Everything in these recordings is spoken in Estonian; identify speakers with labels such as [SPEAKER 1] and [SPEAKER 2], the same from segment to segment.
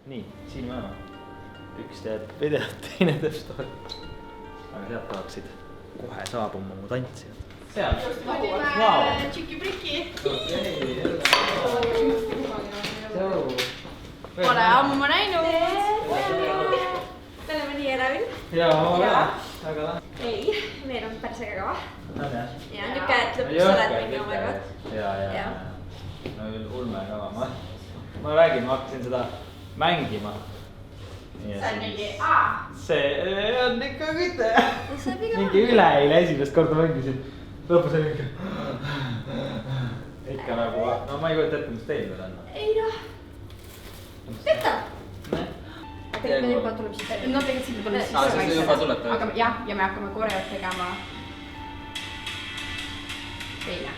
[SPEAKER 1] Nii, siin me oleme. Üks teeb videot, teine teeb story. Aga sealt tahaksid kohe saabuma mu tantsijad. Seal. Vau!
[SPEAKER 2] Tšiki-priki! Pole ammu näinud! Me oleme nii äravil.
[SPEAKER 1] Jaa, väga lahe.
[SPEAKER 2] Ei, meil on päris äge kava.
[SPEAKER 1] On jah?
[SPEAKER 2] Ja niuke, et lõpuks oled mingi omega.
[SPEAKER 1] Jaa. No küll ulme kava. Ma räägin, ma hakkasin seda mängima.
[SPEAKER 2] See on mingi
[SPEAKER 1] See on ikka küte. Mingi üleeile esimest korda mängisin. Lõpus oli mingi ikka nagu, no ma ei kujuta ette, mis teil veel on.
[SPEAKER 2] Ei noh. Võta! Tegelikult me juba tuleb siis... No tegelikult siin tuleb siis...
[SPEAKER 3] See juba tulete?
[SPEAKER 2] Aga jah, ja me hakkame koreot tegema... Teine.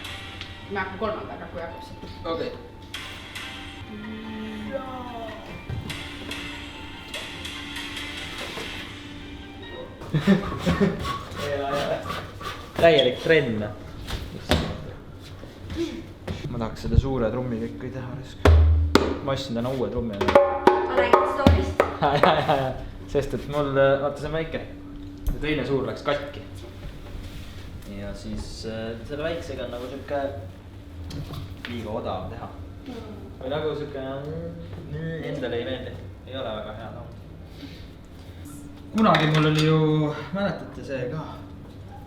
[SPEAKER 2] Me hakkame kolmandaga, kui hakkab see.
[SPEAKER 3] Okei.
[SPEAKER 1] Täielik trenn. Ma tahaks seda suure trummi kõik ei teha. Ma ostsin täna uue trummi.
[SPEAKER 2] Ma räägin story'st.
[SPEAKER 1] Ja. Sest et mul, vaata see on väike. Teine suur läks katki. Ja siis selle väiksega on nagu siuke liiga odav teha. Või nagu siuke endale ei meeldi. Ei ole väga hea taun. Kunagi mul oli ju, mäletate see ka?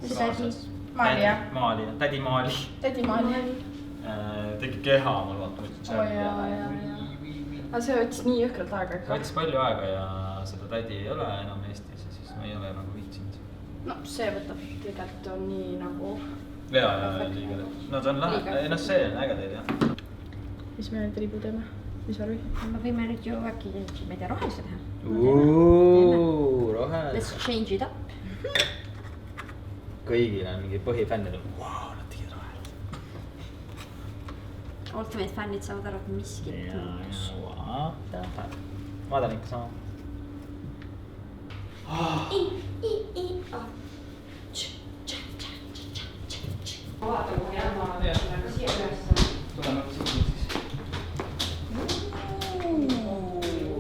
[SPEAKER 2] Mis tädi? Maali jah?
[SPEAKER 1] Maali, tädi Maali.
[SPEAKER 2] Tädi Maali.
[SPEAKER 1] Tegi keha mul vaata.
[SPEAKER 2] Aga see võttis nii jõhkralt aega.
[SPEAKER 1] Võttis palju aega ja seda tädi ei ole enam Eestis ja siis me ei ole nagu viitsinud.
[SPEAKER 2] No see võtab tegelikult on nii nagu...
[SPEAKER 1] Ja, liiga. No see on lahe, no see on äge teil jah.
[SPEAKER 2] Mis me nüüd ribu teeme? Mis värvi?
[SPEAKER 4] Me võime nüüd ju äkki, ma ei tea, rohelise teha.
[SPEAKER 1] Rohelise.
[SPEAKER 4] Let's change it up.
[SPEAKER 1] Kõigil on mingi põhifännid on, wow, nad tegid rohelise.
[SPEAKER 4] Ultimate fännid saavad aru, et miskit tunnus.
[SPEAKER 1] Ma tahan ikka sama.
[SPEAKER 2] Vaata, kui jälle siia üles.
[SPEAKER 1] Tuleme siin siis.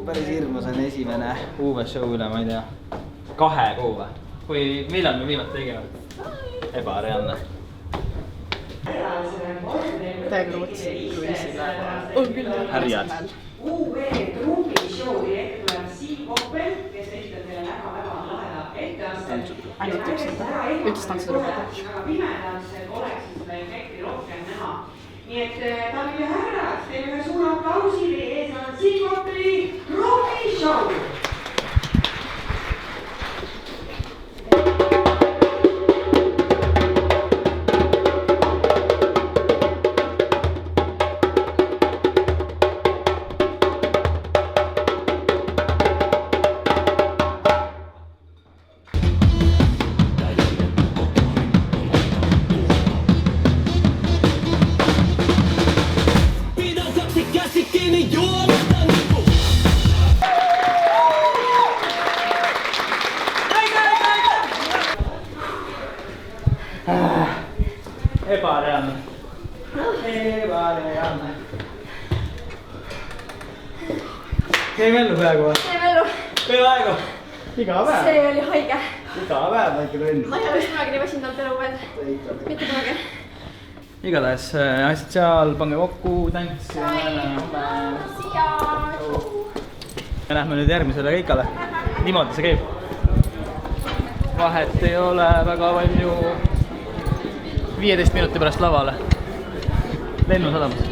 [SPEAKER 1] Päris hirmus on esimene uue show üle, ma ei tea, 2 kuu või? Kui millal me viimati tegime? Ebareaalne.
[SPEAKER 2] Täiega kruisile. On küll.
[SPEAKER 1] Härjad.
[SPEAKER 5] UV trummishow direktor Siim Koppel, kes esitab teile väga laheda etteastet.
[SPEAKER 2] Ainult üks ütles tantsuda lubada.
[SPEAKER 5] Väga pimedas, et oleks seda efekti rohkem näha. Nii et daamid ja härrad, teeme ühe suure aplausi, ees on Siim Koppeli trummishow.
[SPEAKER 1] Ebareaalne. Käime ellu peaaegu või?
[SPEAKER 2] Käime ellu.
[SPEAKER 1] Peaaegu. Iga päev.
[SPEAKER 2] See oli haige.
[SPEAKER 1] Iga päev väike trenn.
[SPEAKER 2] Ma ei ole vist kunagi nii väsinud elu peal. Mitte kunagi.
[SPEAKER 1] Igatahes asjad seal, pange kokku, tants.
[SPEAKER 2] Siia.
[SPEAKER 1] Me lähme nüüd järgmisele keikale. Niimoodi see käib. Vahet ei ole väga palju 15 minuti pärast lavale. Lennusadamas.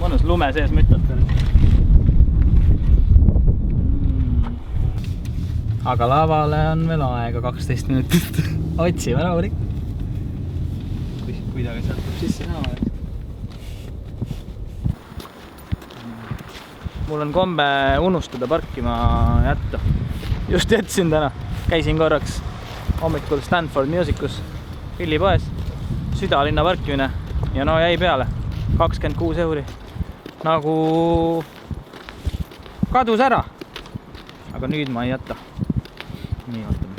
[SPEAKER 1] Mõnus lume sees mütatel. Aga lavale on veel aega 12 minutit. Otsime rahulik. Kuidagi sealt tuleb sisse näha. Mul on kombe unustada parkima jätta. Just jätsin täna. Käisin korraks hommikul Stanford Musicus pillipoes. Südalinna parkimine ja no jäi peale 26 €. Nagu kadus ära. Aga nüüd ma ei jäta. Nii vaatame.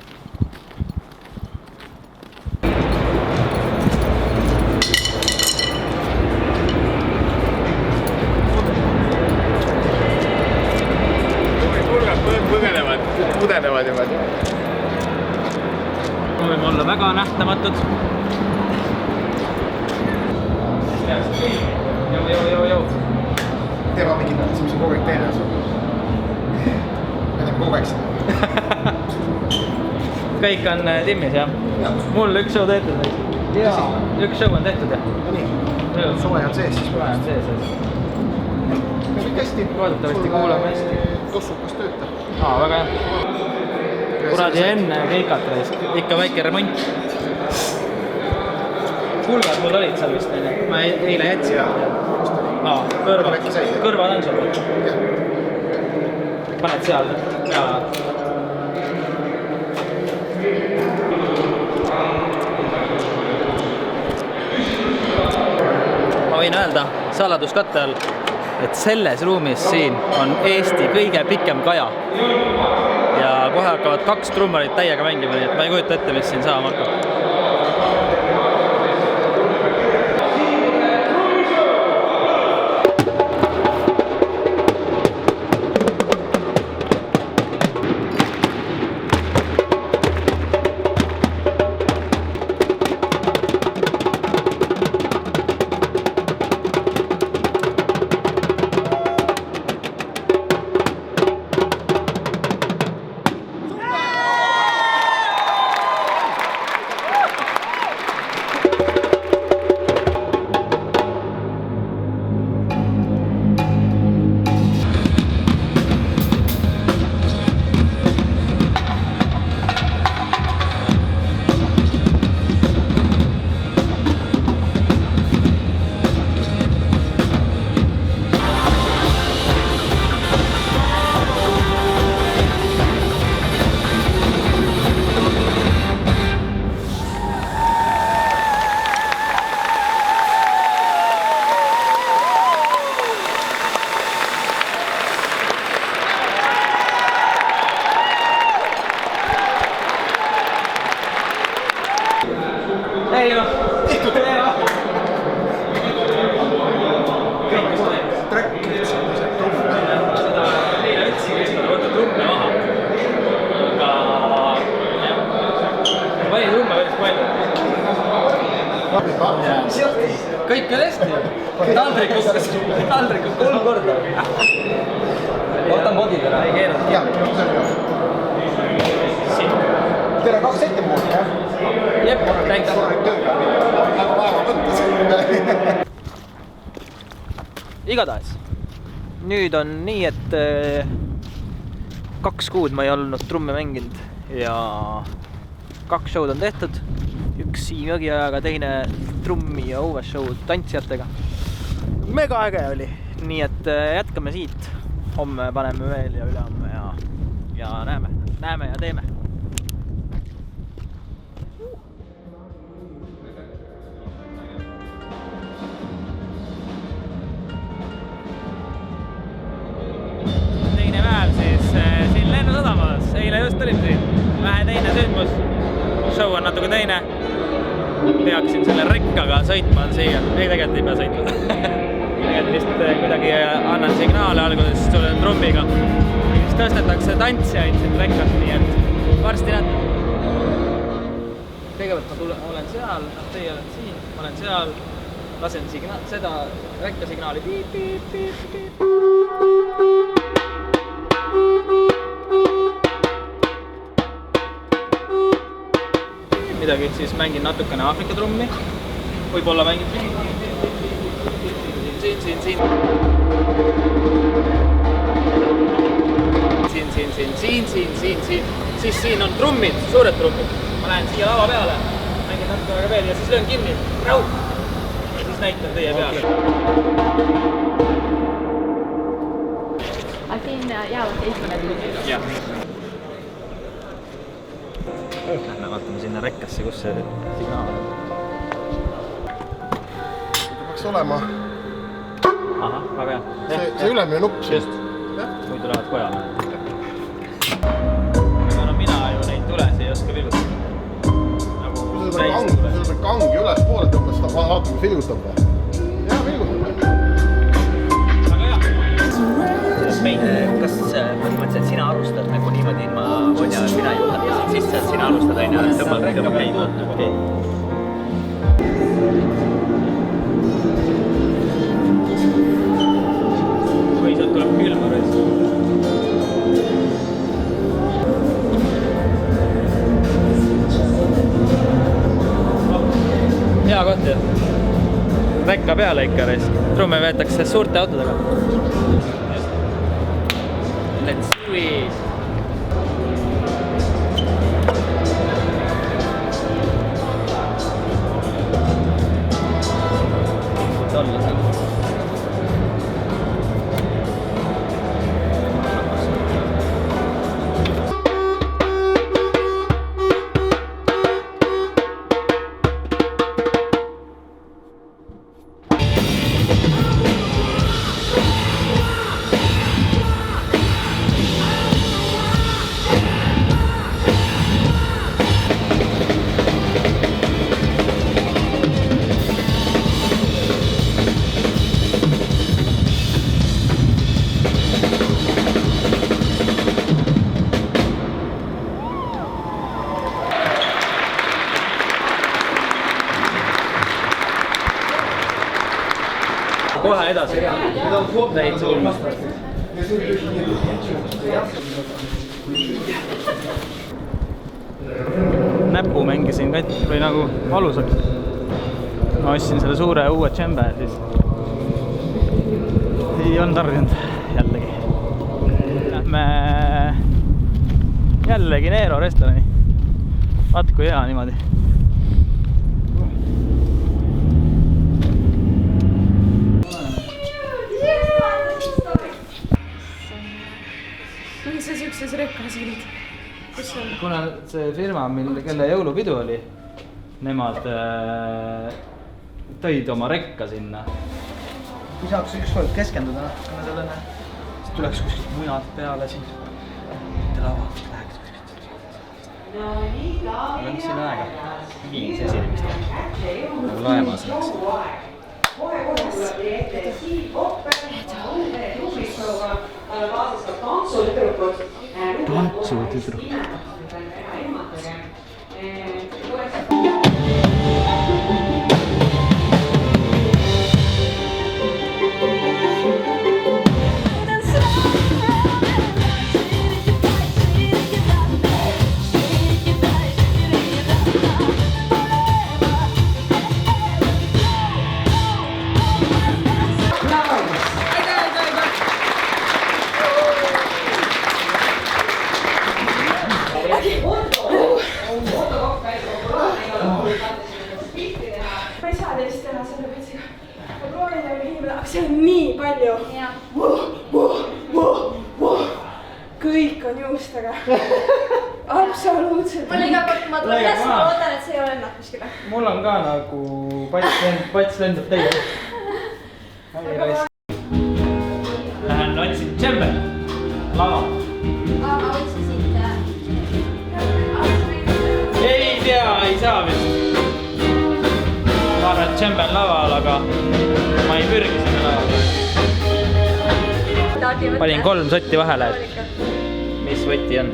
[SPEAKER 1] väga nähtamatud. Jou.
[SPEAKER 3] Teeme mingid, mis on kogu aeg teine osa. Me teeme kogu aeg seda.
[SPEAKER 1] Kõik on timmis, jah? Mul üks show tehtud. Üks show on tehtud, jah?
[SPEAKER 3] No nii, soe on sees siis.
[SPEAKER 1] Soe on sees.
[SPEAKER 3] Kõik hästi.
[SPEAKER 1] Loodetavasti kuulame hästi.
[SPEAKER 3] Tossukas töötab.
[SPEAKER 1] Väga hea. Kuradi enne keikat reist. Ikka väike remont. Pulgad mul olid seal vist, ma eile jätsin. Kõrvad on sul. Paned seal. Ma võin öelda saladuskatte all, et selles ruumis siin on Eesti kõige pikem kaja. Ja kohe hakkavad 2 trummarit täiega mängima, nii et ma ei kujuta ette, mis siin saama hakkab. Ei ole.
[SPEAKER 3] Tehtud. Track.
[SPEAKER 1] Seda eile ütlesin, et võtta trumme maha. Aga pani trumme päris palju. Kõik on hästi. Taldrikud 3 korda. Võtan bodid ära, ei keerata.
[SPEAKER 3] Jah, teil on 2 ette moodi, jah?
[SPEAKER 1] Jep, thanks. Igatahes, nüüd on nii, et 2 kuud ma ei olnud trumme mänginud ja 2 show'd on tehtud. Üks Siim Jõgiajaga, teine trummi ja uue show tantsijatega. Mega äge oli, nii et jätkame siit. Homme paneme veel ja ülehomme ja näeme ja teeme. Teine päev siis siin lennusadamas, eile just olime siin. Vähe teine sündmus, show on natuke teine. Peaksin selle rekkaga sõitma siia, ei tegelikult ei pea sõitma. Tegelikult vist kuidagi annan signaale alguses, tulen trummiga. Siis tõstetakse tantsijaid siin rekkas, nii et varsti näete. Kõigepealt ma olen seal, teie olete siin, ma olen seal. Lasen seda rekka signaali. Midagi, siis mängin natukene Aafrika trummi. Võib-olla mängin siin. Siis siin on trummid, suured trummid. Ma lähen siia lava peale, mängin natuke aega veel ja siis löön kinni. Raud! Ja siis näitan teie peale.
[SPEAKER 4] Aga siin jäävad esimene tuli.
[SPEAKER 1] Jah. Lähme vaatame sinna rekkasse, kus see signaal on.
[SPEAKER 3] Peaks olema.
[SPEAKER 1] Aha, väga hea.
[SPEAKER 3] See ülemine nupp.
[SPEAKER 1] Just. Muidu lähevad kojale. Aga no mina ju neid tulesid ei oska vilutada. Nagu täis tule.
[SPEAKER 3] Seda kangi üles poole tõmbas, seda vaatame vilgutab või? Jah, vilgutab.
[SPEAKER 1] Väga hea. Kas põhimõtteliselt sina alustad nagu niimoodi ilma Vonja mina juhatasin sisse, et sina alustad tõmbad, on ju, tõmbad. Okei. Või sealt tuleb külma reis. Hea koht ju. Rekka peale ikka reis. Trumme veetakse suurte autodega. Let's squeeze. Olla seal. Kohe edasi. Täitsa ulmast. Näpu mängisin katki või nagu valusaks. Ma ostsin selle suure uue džembe, siis ei olnud tarvinud jällegi. Lähme jällegi Neero restorani. Vaat kui hea niimoodi.
[SPEAKER 4] Miks sa siukses rekkas olid? Kus on?
[SPEAKER 1] Kuna see firma, kelle jõulupidu oli, nemad tõid oma rekka sinna. Kui saaks ükskord keskenduda natukene sellele, siis tuleks kuskilt mujalt peale siin. Mitte lavalt läheks kuskilt. Aga mis siin aega? 5 esinemist. Laemas läks.
[SPEAKER 5] Kohe tuleb teie ette Siim Kopper, uue truubiksooga kaasas ka tantsutüdrukud.
[SPEAKER 1] Tantsutüdrukud.
[SPEAKER 4] Ma ei saa teist teha selle petsiga. Ma proovin aga hiimla, aga see on nii palju. Kõik on juustega. Absoluutselt.
[SPEAKER 2] Mul iga kord, kui ma tulen üles, ma loodan, et see ei ole ennast kuskile.
[SPEAKER 1] Mul on ka nagu pats lendab teile. Lähen otsin džembe. Lava.
[SPEAKER 2] Ma võtsin siit.
[SPEAKER 1] Ei tea, ei saa vist. Ma arvan, et džembe on laval, aga ma ei pürgi sinna lavale. Panin 3 sotti vahele, et mis võti on.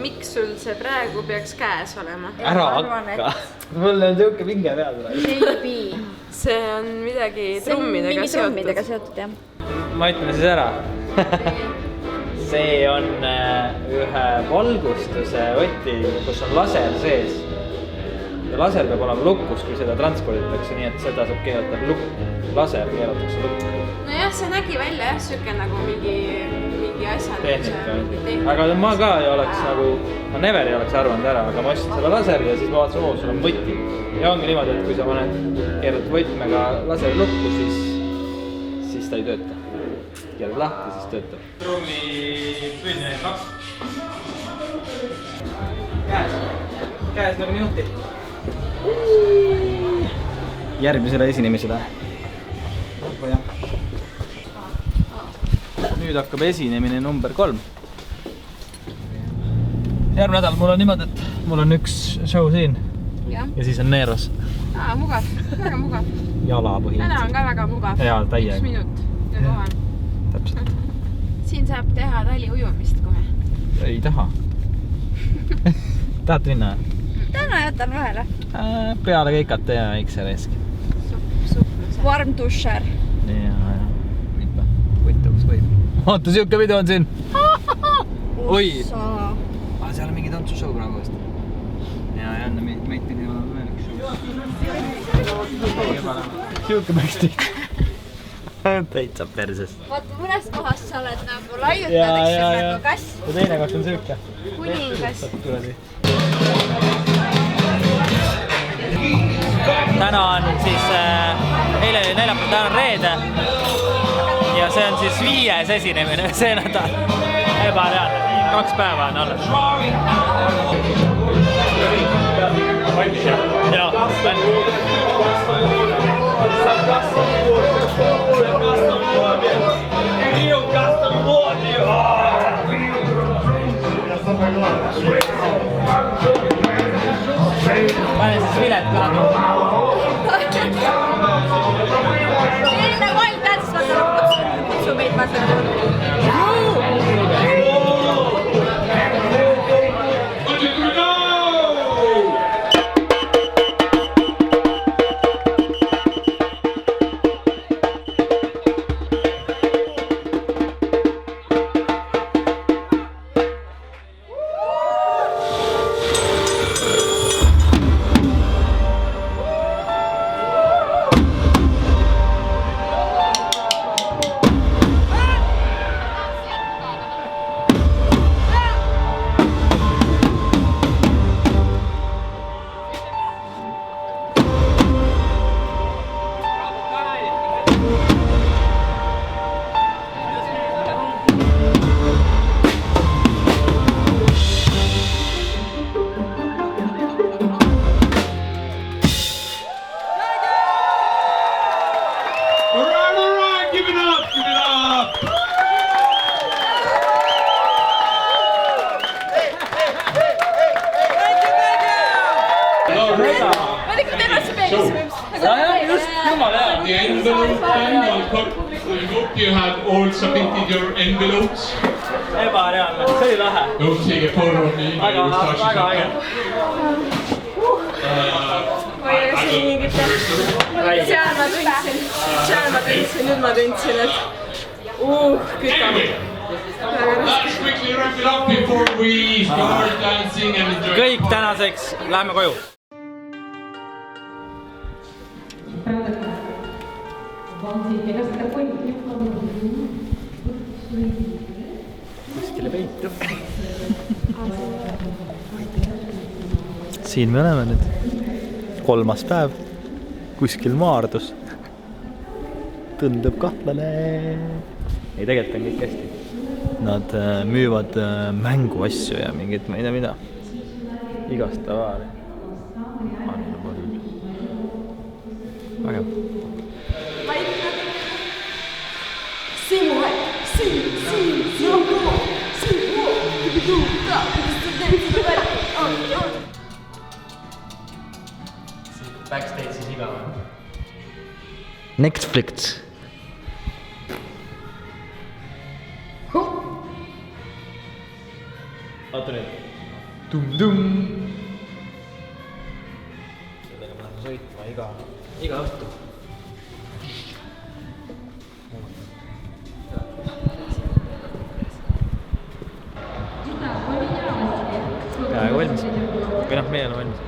[SPEAKER 4] Miks sul see praegu peaks käes olema?
[SPEAKER 1] Ära hakka. Mul on siuke pinge peal.
[SPEAKER 4] See on midagi trummidega seotud.
[SPEAKER 2] jah.
[SPEAKER 1] Ma ütlen siis ära. See on ühe valgustuse võti, kus on laser sees. Ja laser peab olema lukus, kui seda transporditakse, nii et seda saab keerata lukku. Laser keeratakse lukku.
[SPEAKER 4] Nojah, see nägi välja jah, süke nagu mingi asja.
[SPEAKER 1] Tehnika. Aga ma ka ei oleks nagu, ma never ei oleks arvanud ära, aga ma ostsin selle laseri ja siis ma vaatasin, sul on võti. Ja ongi niimoodi, et kui sa keerad võtmega laseri lukku, siis ta ei tööta. Keerad lahti, siis töötab. Trummi pünne 2. Käes nagu minuti. Järgmisele esinemisele. Nüüd hakkab esinemine number 3. Järgmine nädal mul on niimoodi, et mul on üks show siin ja siis on Neeros.
[SPEAKER 4] Mugav, väga mugav.
[SPEAKER 1] Jala põhimõtteliselt.
[SPEAKER 4] Täna on ka väga mugav.
[SPEAKER 1] Jaa, täiega.
[SPEAKER 4] 1 minut ja kohal.
[SPEAKER 1] Täpselt.
[SPEAKER 4] Siin saab teha taliujumist kohe.
[SPEAKER 1] Ei taha. Tahad minna?
[SPEAKER 2] Täna jätan vahele.
[SPEAKER 1] Peale keikata ja XRS.
[SPEAKER 2] Warm dusher.
[SPEAKER 1] Ja. Võitavus võib. Oota, siuke video on siin. Oi! Seal on mingi tantsushow praegu vast. Ja jälle meid pidi olema veel üks show. Siuke backstage. Täitsa perses.
[SPEAKER 2] Vaata, mõnes kohas sa oled nagu laiutad, nagu kass.
[SPEAKER 1] Ja teine koht on siuke.
[SPEAKER 2] Kuningas.
[SPEAKER 1] Täna on siis, eile oli neljapäev, täna on reede. Ja see on siis 5. esinemine see nädal. Ebareaalne. 2 päeva on alles. Jaa, Pane siis vilet kõlama.
[SPEAKER 2] Selline koll tähtsvata kutsu meid vastu.
[SPEAKER 6] The envelope final cut. I hope you have all submitted your envelopes.
[SPEAKER 1] Ebareaalne, see oli lahe.
[SPEAKER 6] Don't take a photo of me.
[SPEAKER 1] Väga äge.
[SPEAKER 4] Seal ma tundsin, nüüd ma tundsin, et kütame.
[SPEAKER 6] Let's quickly wrap it up before we start dancing and enjoy.
[SPEAKER 1] Kõik tänaseks, läheme koju. Kuskile peitu. Siin me oleme nüüd. 3. päev. Kuskil Maardus. Tundub kahtlane. Ei, tegelikult on kõik hästi. Nad müüvad mänguasju ja mingit, ma ei tea mida. Igast tavaari. Vägev. Backstage siis igav. Netflix. Oota nüüd. Tum-tum. Sellega me läheme sõitma iga õhtu. Peaaegu valmis. Või noh, meie oleme valmis.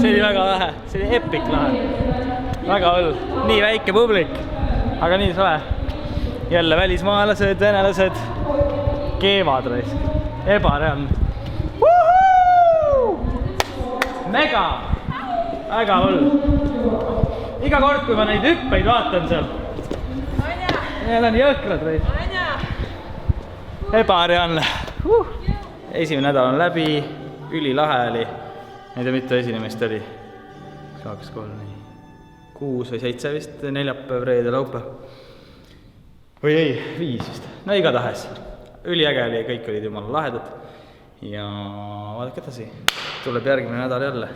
[SPEAKER 1] See oli väga lahe, see oli epic lahe. Väga hull, nii väike publik, aga nii soe. Jälle välismaalased, venelased, keevad raisk, ebareaalne. Mega, väga hull. Iga kord, kui ma neid hüppeid vaatan seal, need on jõhkrad raisk. Ebareaalne. esimene nädal on läbi, ülilahe oli. Ma ei tea, mitu esinemist oli. 2, 3, 6 või 7 vist, neljapäev, reede, laupäev. Või ei, 5 vist. No igatahes. Üliäge oli, kõik olid jumala lahedad. Ja vaadake edasi. Tuleb järgmine nädal jälle.